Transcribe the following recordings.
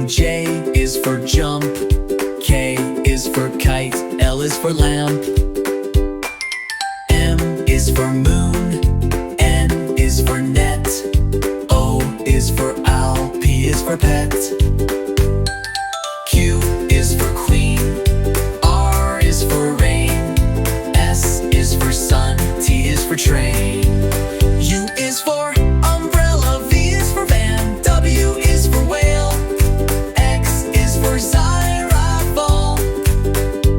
J is for jump, K is for kite, L is for lamp, M is for moon, N is for net, O is for owl, P is for pet, Q is for queen, R is for rain, S is for sun, T is for train, U is for umbrella, V is for van, W is for whale, X is for xylophone,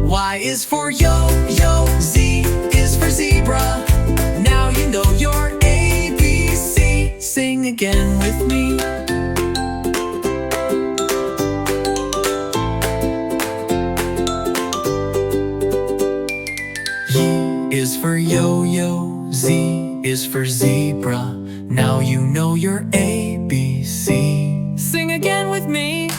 Y is for yo-yo, Z is for zebra. Now you know your ABC. Sing again with me. Y is for yo-yo, Z is for zebra. Now you know your ABC. Sing again with me.